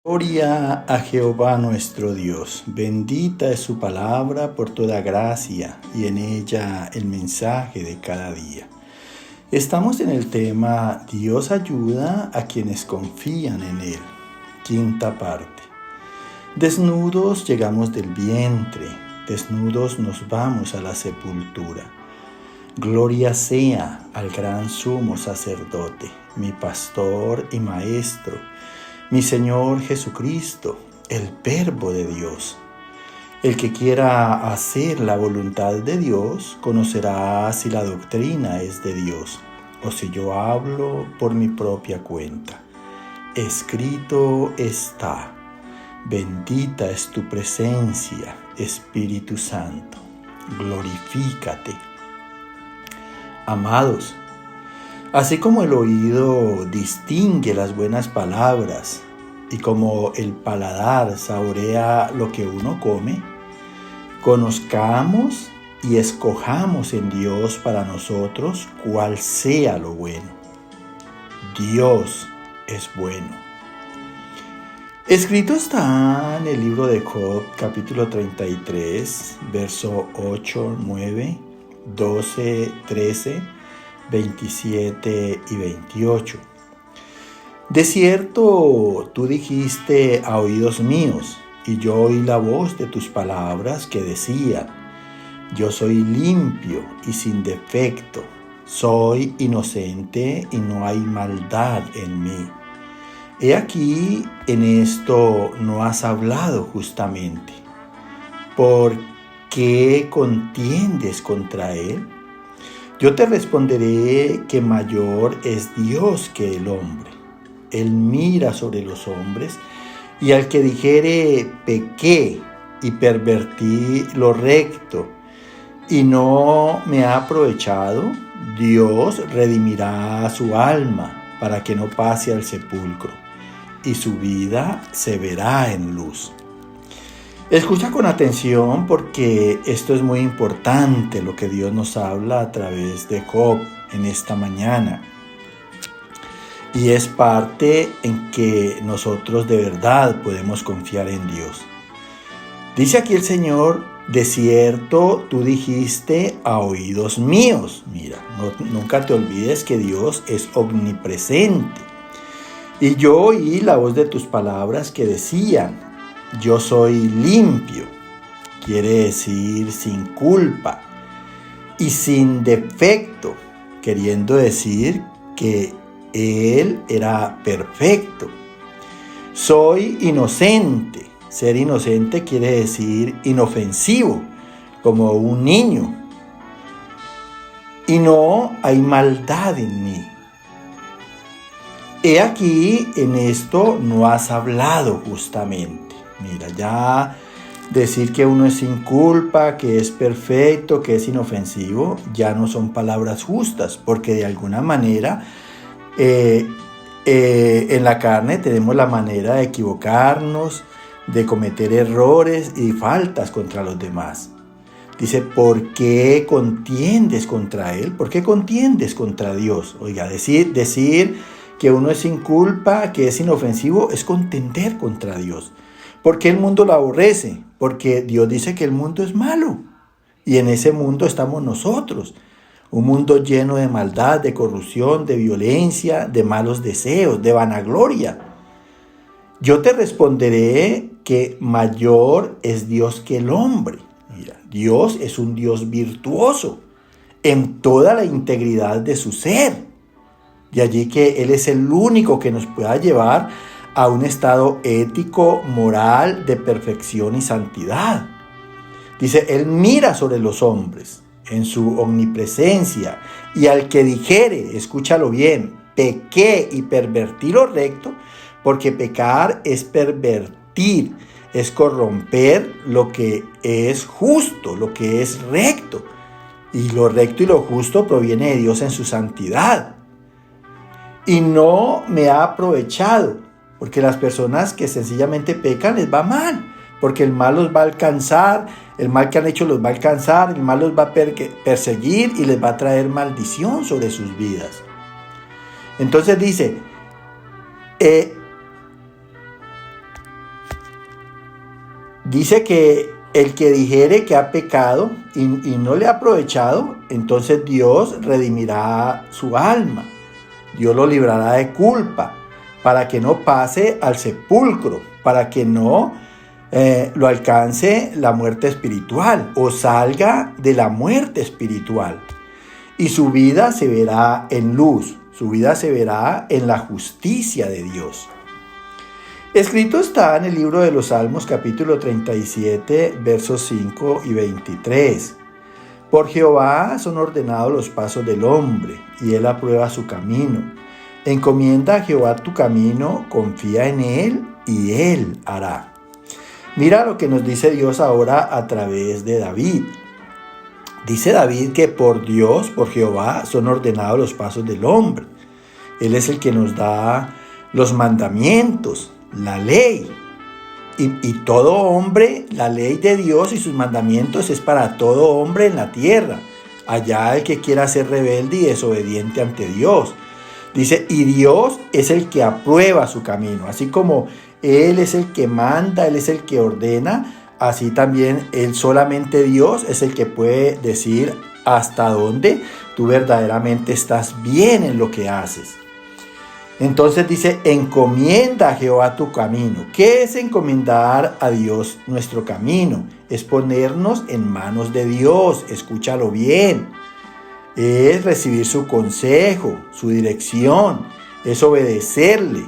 Gloria a Jehová nuestro Dios, bendita es su palabra por toda gracia y en ella el mensaje de cada día. Estamos en el tema Dios ayuda a quienes confían en Él, quinta parte. Desnudos llegamos del vientre, desnudos nos vamos a la sepultura. Gloria sea al gran sumo sacerdote, mi pastor y maestro, mi Señor Jesucristo, el Verbo de Dios. El que quiera hacer la voluntad de Dios conocerá si la doctrina es de Dios o si yo hablo por mi propia cuenta. Escrito está: bendita es tu presencia, Espíritu Santo. Glorifícate. Amados, así como el oído distingue las buenas palabras y como el paladar saborea lo que uno come, conozcamos y escojamos en Dios para nosotros cuál sea lo bueno. Dios es bueno. Escrito está en el libro de Job, capítulo 33, verso 8, 9, 12, 13, 27 y 28. De cierto, tú dijiste a oídos míos, y yo oí la voz de tus palabras que decían: yo soy limpio y sin defecto, soy inocente y no hay maldad en mí. He aquí, en esto no has hablado justamente. ¿Por qué contiendes contra él? Yo te responderé que mayor es Dios que el hombre. Él mira sobre los hombres, y al que dijere pequé y pervertí lo recto, y no me ha aprovechado, Dios redimirá su alma para que no pase al sepulcro, y su vida se verá en luz. Escucha con atención porque esto es muy importante, lo que Dios nos habla a través de Job en esta mañana. Y es parte en que nosotros de verdad podemos confiar en Dios. Dice aquí el Señor: de cierto tú dijiste a oídos míos. Mira, nunca te olvides que Dios es omnipresente. Y yo oí la voz de tus palabras que decían: yo soy limpio, quiere decir sin culpa, y sin defecto, queriendo decir que Él era perfecto. Soy inocente, ser inocente quiere decir inofensivo, como un niño. Y no hay maldad en mí. He aquí, en esto no has hablado justamente. Mira, ya decir que uno es sin culpa, que es perfecto, que es inofensivo, ya no son palabras justas, porque de alguna manera en la carne tenemos la manera de equivocarnos, de cometer errores y faltas contra los demás. Dice: ¿por qué contiendes contra él? ¿Por qué contiendes contra Dios? Oiga, decir que uno es sin culpa, que es inofensivo, es contender contra Dios. ¿Por qué el mundo lo aborrece? Porque Dios dice que el mundo es malo. Y en ese mundo estamos nosotros. Un mundo lleno de maldad, de corrupción, de violencia, de malos deseos, de vanagloria. Yo te responderé que mayor es Dios que el hombre. Mira, Dios es un Dios virtuoso en toda la integridad de su ser. De allí que Él es el único que nos pueda llevar a un estado ético, moral, de perfección y santidad. Dice: Él mira sobre los hombres en su omnipresencia, y al que dijere, escúchalo bien, pequé y pervertí lo recto, porque pecar es pervertir, es corromper lo que es justo, lo que es recto. Y lo recto y lo justo proviene de Dios en su santidad. Y no me ha aprovechado, porque las personas que sencillamente pecan les va mal, porque el mal los va a alcanzar, el mal que han hecho los va a alcanzar, el mal los va a perseguir y les va a traer maldición sobre sus vidas. Entonces dice, Dice que el que dijere que ha pecado y no le ha aprovechado, entonces Dios redimirá su alma. Dios lo librará de culpa para que no pase al sepulcro, para que no lo alcance la muerte espiritual o salga de la muerte espiritual. Y su vida se verá en luz, su vida se verá en la justicia de Dios. Escrito está en el libro de los Salmos, capítulo 37, versos 5 y 23. Por Jehová son ordenados los pasos del hombre, y él aprueba su camino. Encomienda a Jehová tu camino, confía en él, y él hará. Mira lo que nos dice Dios ahora a través de David. Dice David que por Dios, por Jehová, son ordenados los pasos del hombre. Él es el que nos da los mandamientos, la ley. Y todo hombre, la ley de Dios y sus mandamientos es para todo hombre en la tierra. Allá el que quiera ser rebelde y desobediente ante Dios. Dice, y Dios es el que aprueba su camino. Así como Él es el que manda, Él es el que ordena, así también Él, solamente Dios, es el que puede decir hasta dónde tú verdaderamente estás bien en lo que haces. Entonces dice, encomienda a Jehová tu camino. ¿Qué es encomendar a Dios nuestro camino? Es ponernos en manos de Dios, escúchalo bien. Es recibir su consejo, su dirección, es obedecerle.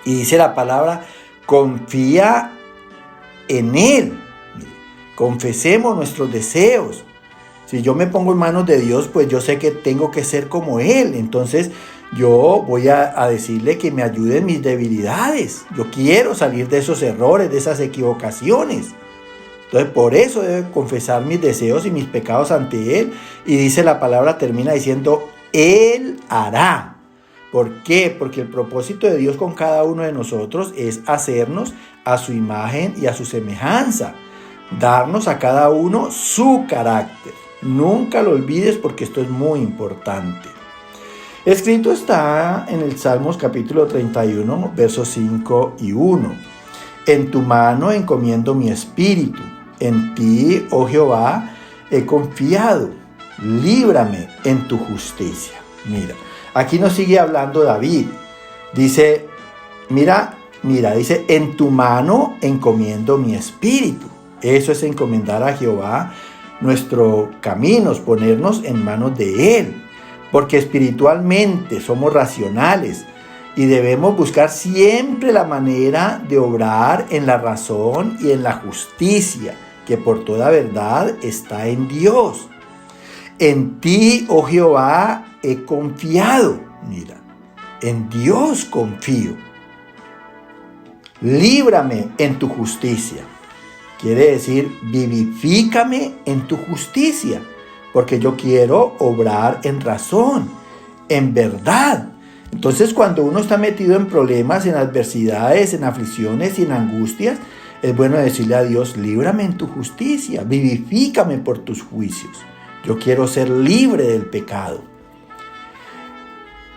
Y dice la palabra, confía en Él. Confesemos nuestros deseos. Si yo me pongo en manos de Dios, pues yo sé que tengo que ser como Él. Entonces yo voy a decirle que me ayude en mis debilidades. Yo quiero salir de esos errores, de esas equivocaciones. Entonces por eso debo confesar mis deseos y mis pecados ante Él. Y dice la palabra, termina diciendo, Él hará. ¿Por qué? Porque el propósito de Dios con cada uno de nosotros es hacernos a su imagen y a su semejanza. Darnos a cada uno su carácter. Nunca lo olvides porque esto es muy importante. Escrito está en el Salmos capítulo 31, versos 5 y 1. En tu mano encomiendo mi espíritu. En ti, oh Jehová, he confiado. Líbrame en tu justicia. Mira, aquí nos sigue hablando David. Dice, dice, en tu mano encomiendo mi espíritu. Eso es encomendar a Jehová nuestro camino, ponernos en manos de Él. Porque espiritualmente somos racionales y debemos buscar siempre la manera de obrar en la razón y en la justicia, que por toda verdad está en Dios. En ti, oh Jehová, he confiado. Mira, en Dios confío. Líbrame en tu justicia. Quiere decir, vivifícame en tu justicia. Porque yo quiero obrar en razón, en verdad. Entonces cuando uno está metido en problemas, en adversidades, en aflicciones y en angustias, es bueno decirle a Dios, líbrame en tu justicia, vivifícame por tus juicios. Yo quiero ser libre del pecado.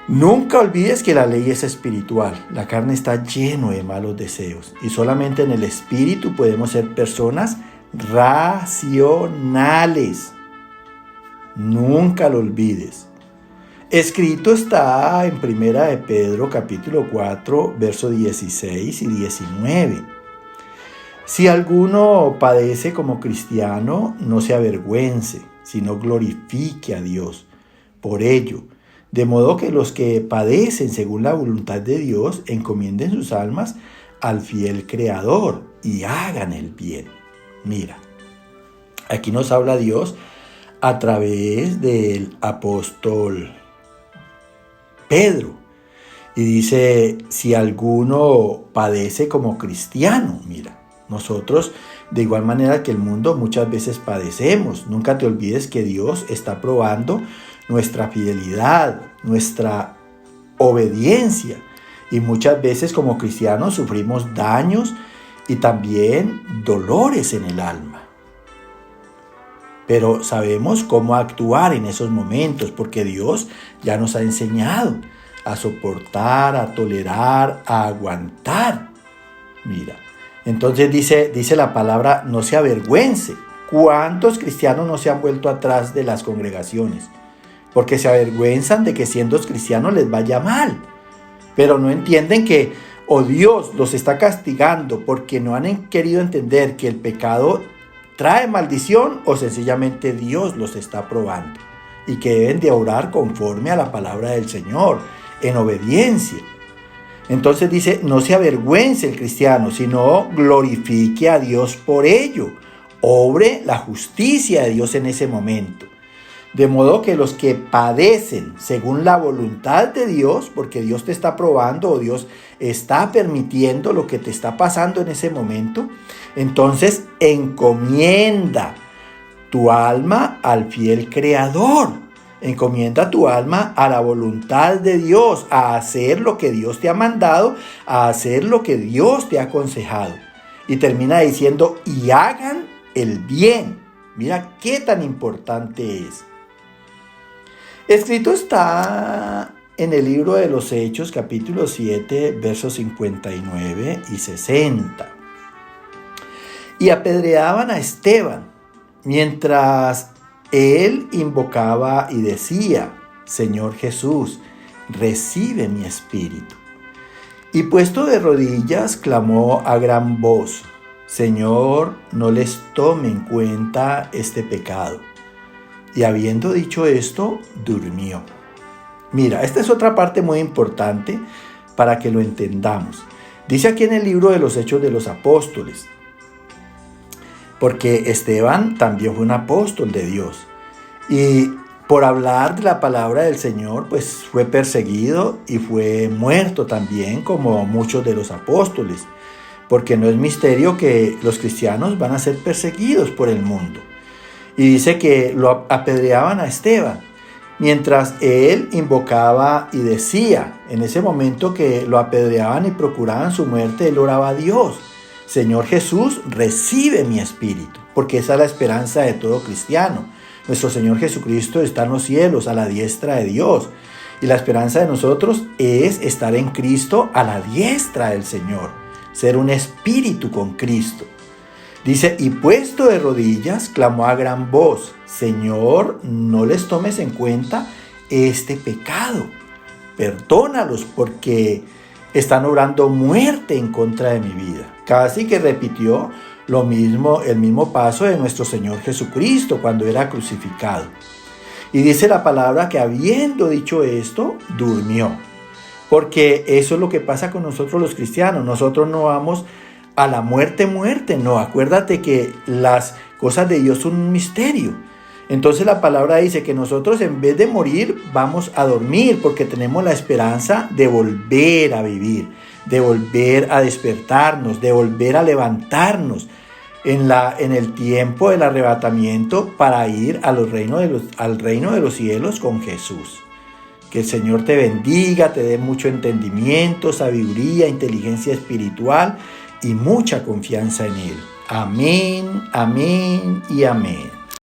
Nunca olvides que la ley es espiritual. La carne está llena de malos deseos. Y solamente en el espíritu podemos ser personas racionales. Nunca lo olvides. Escrito está en Primera de Pedro, capítulo 4, versos 16 y 19. Si alguno padece como cristiano, no se avergüence, sino glorifique a Dios por ello. De modo que los que padecen según la voluntad de Dios, encomienden sus almas al fiel Creador y hagan el bien. Mira, aquí nos habla Dios a través del apóstol Pedro. Y dice, si alguno padece como cristiano, mira, nosotros de igual manera que el mundo muchas veces padecemos. Nunca te olvides que Dios está probando nuestra fidelidad, nuestra obediencia. Y muchas veces como cristianos sufrimos daños y también dolores en el alma. Pero sabemos cómo actuar en esos momentos porque Dios ya nos ha enseñado a soportar, a tolerar, a aguantar. Mira, Entonces dice la palabra, no se avergüence. ¿Cuántos cristianos no se han vuelto atrás de las congregaciones? Porque se avergüenzan de que siendo cristianos les vaya mal. Pero no entienden que o Dios los está castigando porque no han querido entender que el pecado trae maldición, o sencillamente Dios los está probando y que deben de orar conforme a la palabra del Señor, en obediencia. Entonces dice, no se avergüence el cristiano, sino glorifique a Dios por ello. Obre la justicia de Dios en ese momento. De modo que los que padecen según la voluntad de Dios, porque Dios te está probando o Dios está permitiendo lo que te está pasando en ese momento, entonces encomienda tu alma al fiel Creador. Encomienda tu alma a la voluntad de Dios, a hacer lo que Dios te ha mandado, a hacer lo que Dios te ha aconsejado. Y termina diciendo, y hagan el bien. Mira qué tan importante es. Escrito está en el libro de los Hechos, capítulo 7, versos 59 y 60. Y apedreaban a Esteban, mientras él invocaba y decía, Señor Jesús, recibe mi espíritu. Y puesto de rodillas, clamó a gran voz, Señor, no les tome en cuenta este pecado. Y habiendo dicho esto, durmió. Mira, esta es otra parte muy importante para que lo entendamos. Dice aquí en el libro de los Hechos de los Apóstoles, porque Esteban también fue un apóstol de Dios. Y por hablar de la palabra del Señor, pues fue perseguido y fue muerto también, como muchos de los apóstoles. Porque no es misterio que los cristianos van a ser perseguidos por el mundo. Y dice que lo apedreaban a Esteban, mientras él invocaba y decía, en ese momento que lo apedreaban y procuraban su muerte, él oraba a Dios, Señor Jesús, recibe mi espíritu, porque esa es la esperanza de todo cristiano. Nuestro Señor Jesucristo está en los cielos, a la diestra de Dios, y la esperanza de nosotros es estar en Cristo a la diestra del Señor, ser un espíritu con Cristo. Dice, y puesto de rodillas, clamó a gran voz, Señor, no les tomes en cuenta este pecado. Perdónalos porque están obrando muerte en contra de mi vida. Casi que repitió lo mismo, el mismo paso de nuestro Señor Jesucristo cuando era crucificado. Y dice la palabra que habiendo dicho esto, durmió. Porque eso es lo que pasa con nosotros los cristianos. Nosotros no vamos a la muerte, no. Acuérdate que las cosas de Dios son un misterio. Entonces la palabra dice que nosotros en vez de morir vamos a dormir porque tenemos la esperanza de volver a vivir, de volver a despertarnos, de volver a levantarnos en el tiempo del arrebatamiento para ir al reino de los cielos con Jesús. Que el Señor te bendiga, te dé mucho entendimiento, sabiduría, inteligencia espiritual y mucha confianza en Él. Amén, amén y amén.